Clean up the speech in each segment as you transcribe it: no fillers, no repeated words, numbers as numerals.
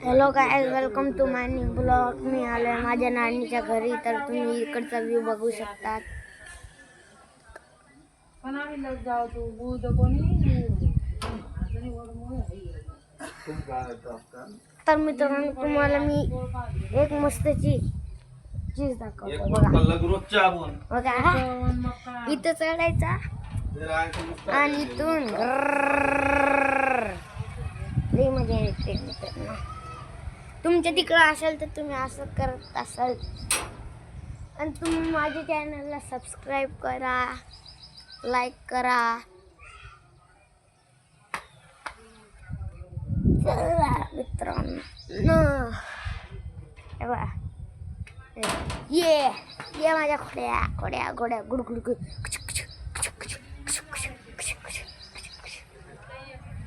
Hello guys, welcome to my new blog. मी आलोय माझ्या नानीच्या घरी, तर तुम्ही इकडचा व्ह्यू बघू शकतात. तर मित्रांनो, तुम्हाला मी एक मस्तची चीज दाखवतो. बघा इथं चढायचा आणि इथून लई मजा येते मित्रांनो. तुमच्या तिकडं असेल तर तुम्ही असं करत असाल. आणि तुम्ही माझ्या चॅनलला सबस्क्राईब करा, लाईक करा. चला मित्रांनो, ये माझ्या खोड्या गुड गुड गुड.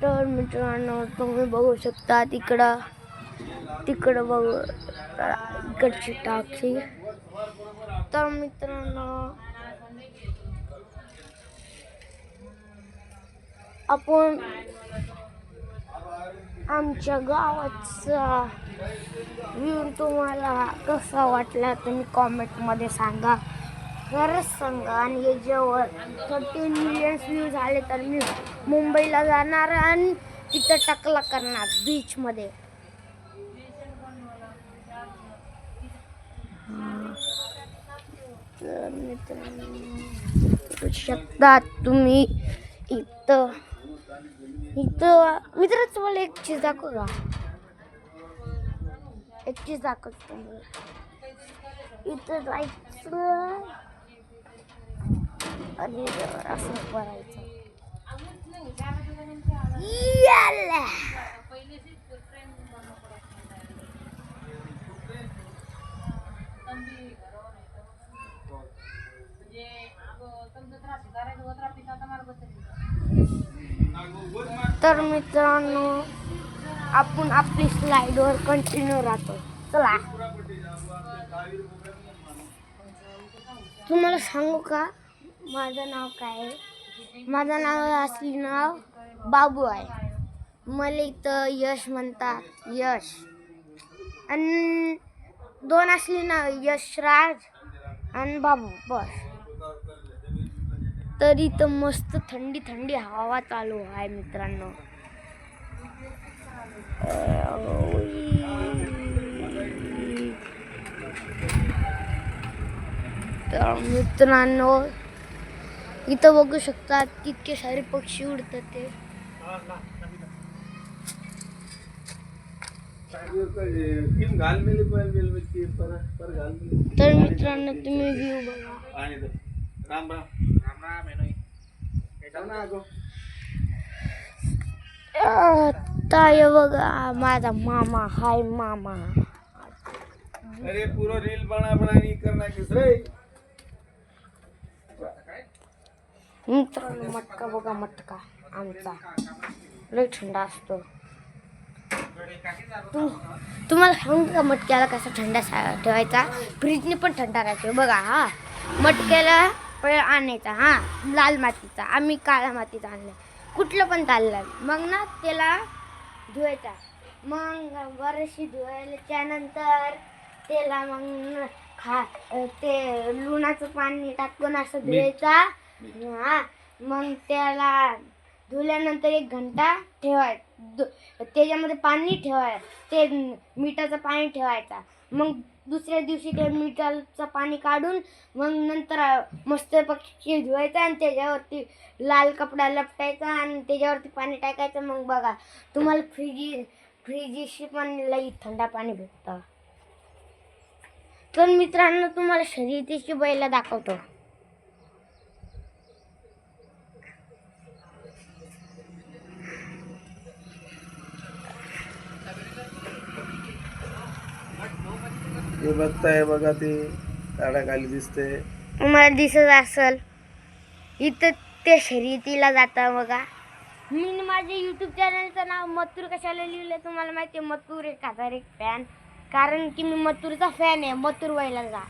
तर मित्रांनो, तुम्ही बघू शकता तिकडं बघू इकडची टाकी. तर मित्रांनो, आपण आमच्या गावाचा व्ह्यू तुम्हाला कसा वाटला तुम्ही कॉमेंटमध्ये सांगा, खरंच सांगा. आणि याच्यावर 13 मिलियन व्ह्यू झाले तर मी मुंबईला जाणार आणि तिथं टकला करणार बीचमध्ये. तर मित्रांनो, बघू शकता तुम्ही इथं मित्र, तुम्हाला एक चीज दाखवू का? एक चीज दाखवतो इथं जायचं आणि असं करायचं. तर मित्रांनो, आपण आपली स्लाइडवर कंटिन्यू राहतो. चला, तुम्हाला सांगू का माझं नाव काय आहे? माझं नाव असली नाव बाबू आहे. मला इथं यश म्हणतात, यश. आणि 2 असली नाव यशराज आणि बाबू, बस. तर इथं मस्त थंडी थंडी हवा चालू आहे मित्रांनो. तर मित्रांनो, इथं बघू शकतात कितके सारे पक्षी उडतात ते. तर मित्रांनो, तुम्ही व्ह्यू बघा. ताय बघा, माझा मामा. हाय मामा. अरे पूरा रील बना नहीं करना किस रे. मित्रांनो, मटका बघा, मटका आमचा लय थंड असतो. तुम्हाला सांगू का मटक्याला कसा थंड ठेवायचा? फ्रीजने पण थंडा राहतो बघा. हा, मटक्याला पहिले आणायचा, लाल मातीचा. आम्ही काळ्या मातीचा आणला, कुठलं पण चाललं. मग ना त्याला धुवायचा. मग बरेचशी धुवायच्या नंतर त्याला मग ते लुणाचं पाणी टाकून असं धुवायचा. मग त्याला धुल्यानंतर 1 घंटा ठेवायचं. त्याच्यामध्ये पाणी ठेवायचं, ते मिठाचं पाणी ठेवायचा. मग दुसऱ्या दिवशी ते मिठाचं पाणी काढून मग नंतर मस्त पक्षी धुवायचा आणि त्याच्यावरती लाल कपडा लपटायचा आणि त्याच्यावरती पाणी टाकायचं. मग बघा, तुम्हाला फ्रीजशी पण लई थंड पाणी भेटतं. तर मित्रांनो, तुम्हाला शर्यतीची बैल दाखवतो. हे बघताय बघा, ते झाडाखाली दिसते. तुम्हाला दिसत असेल इथं ते शर्यतीला जातं बघा. मी माझ्या यूट्यूब चॅनलचं नाव मथुर कशाला लिहिलं तुम्हाला माहिती आहे? मथुर 1001 फॅन. कारण की मी मथुरचा फॅन आहे, मथुर बैलाचा.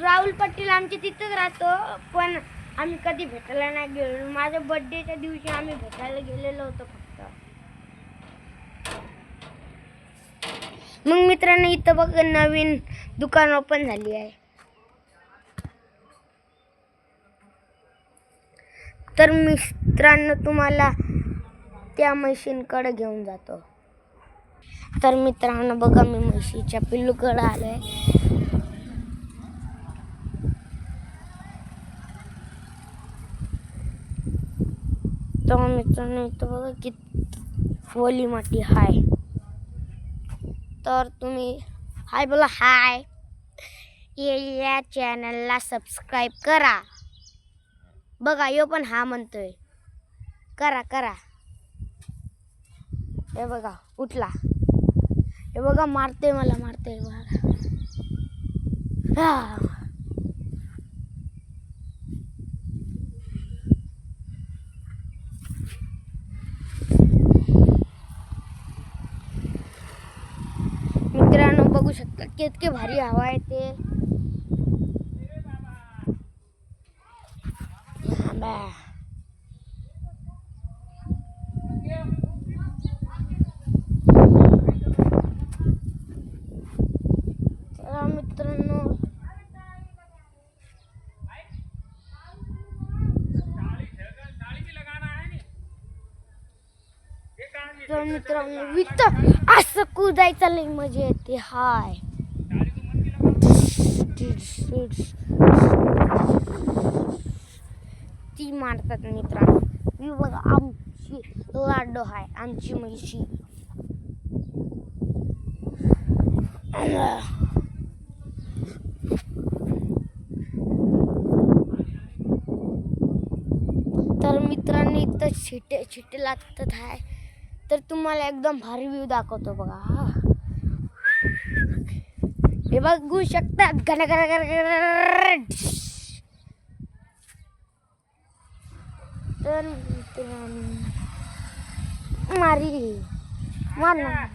राहुल पाटील आमच्या तिथंच राहतो, पण आम्ही कधी भेटायला नाही गेलो. माझ्या बर्थडेच्या दिवशी आम्ही भेटायला गेलेलो होतो फक्त. मग मित्रांनो इथं बघ नवीन दुकान ओपन झाली आहे. तर मित्रांनो तुम्हाला त्या म्हशींकडे घेऊन जातो. तर मित्रांनो बघा मी म्हशीच्या पिल्लूकडे आलोय. तर मित्रांनो इथं बघा किती ओली माती हाय. तर तुम्ही हाय बोला हाय. या चॅनलला सबस्क्राईब करा. बघा यो पण हा म्हणतोय. करा करा. हे बघा उठला. हे बघा मारते मला मारते बघा. मित्रांनो बघू शकता कितके भारी हवा आहे ते. मित्रांनो तर मित्रांनो विचार असं कुदायचं लई मजा येते. हाय ती मारतात मित्रांनो. मी बघा आमची लाडो आहे आमची म्हशी. तर मित्रांनो इथं छिटे छिटे लागतात आहे. तर तुम्हाला एकदम भारी व्ह्यू दाखवतो बघा. हे बघू शकतात गण गण गण गण. तर मारी मार ना.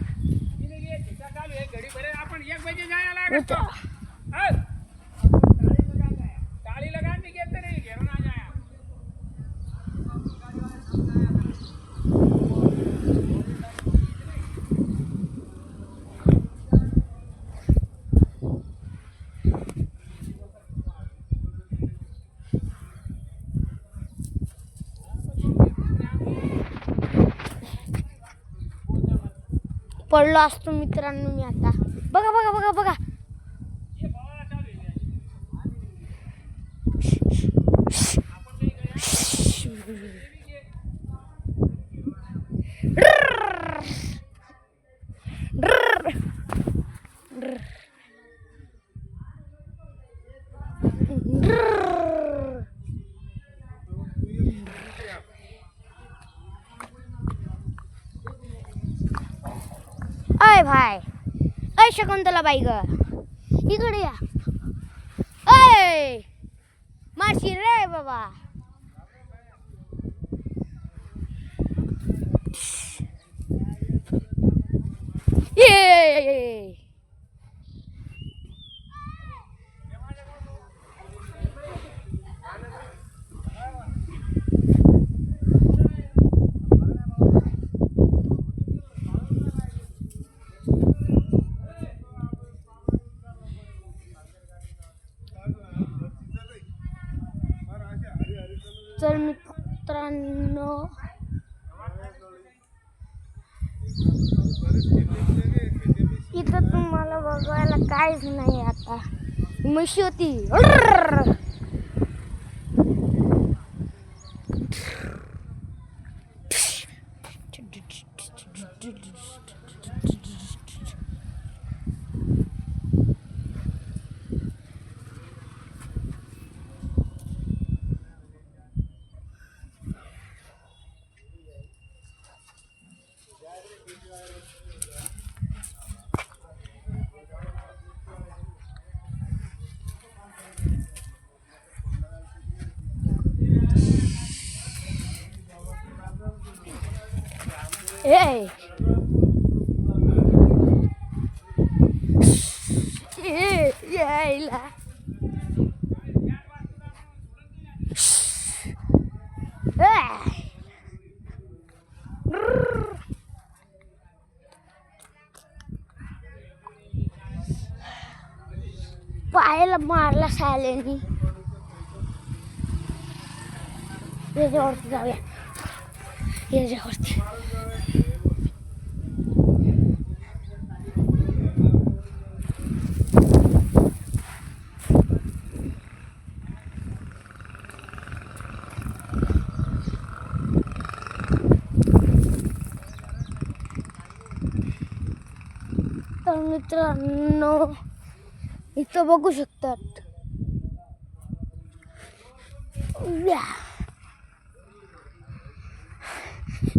पडलो असतो मित्रांनो मी आता. बघा बघा बघा बघा. अय भाई अय शकुंतला बाई ग इकडे या. अय मारशी रे बाबा. ये तर मित्रांनो इथं तुम्हाला बघायला काहीच नाही. आता म्हशी होती. Hey. Yaila. पायाला मारला साल्यानी. याच्यावरती जाऊया, याच्यावरती. तर मित्रांनो इथं बघू शकतात.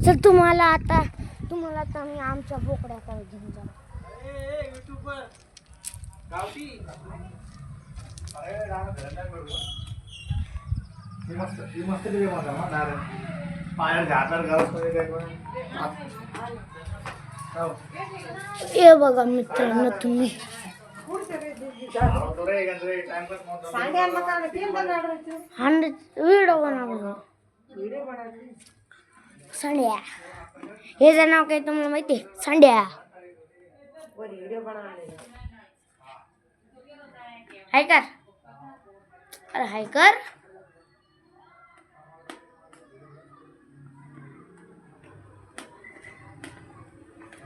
तर तुम्हाला आता मी आमच्या बोकड्याकडे घेऊन जातो. हे बघा मित्रांनो तुम्ही, व्हिडिओ बनवला. सांड्या, हेचं नाव काय तुम्हाला माहिती आहे? सांड्या. हाय कर, अरे हाय कर.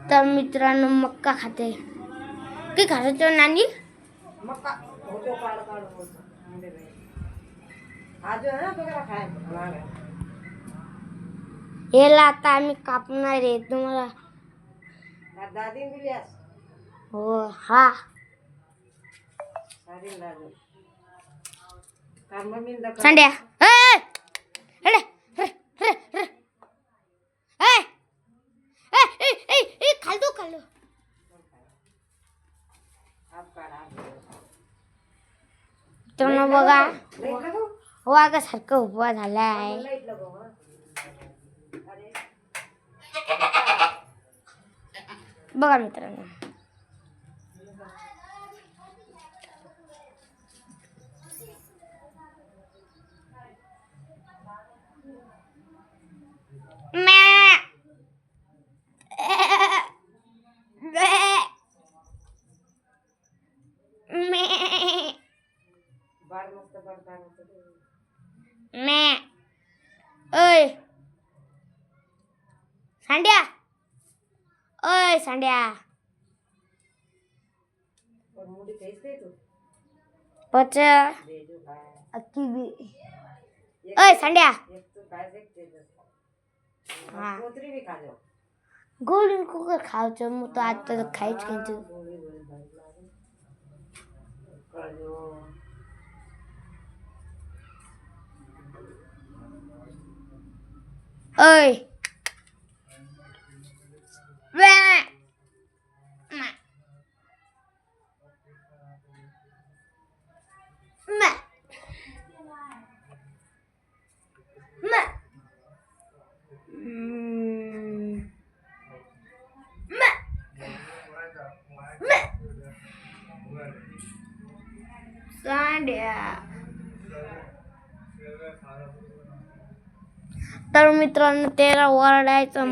तर मित्रांनो मक्का खाते. काय खायचं नानी? याला आता आम्ही कापणार आहे. तुम्हाला हो हा संड्या खालतो खाल्लो. तर बघा वाघासारखं उभा झालाय. बघा मित्रांनो, ओय सांड्या, ओय सांड्या. पच अक्की बी. ओय सांड्या. हा गोळी कुकर खायचं मग तो आता खायच घ्यायचं. ओय सांड्या. तर मित्रांनो त्याला ओरडायचं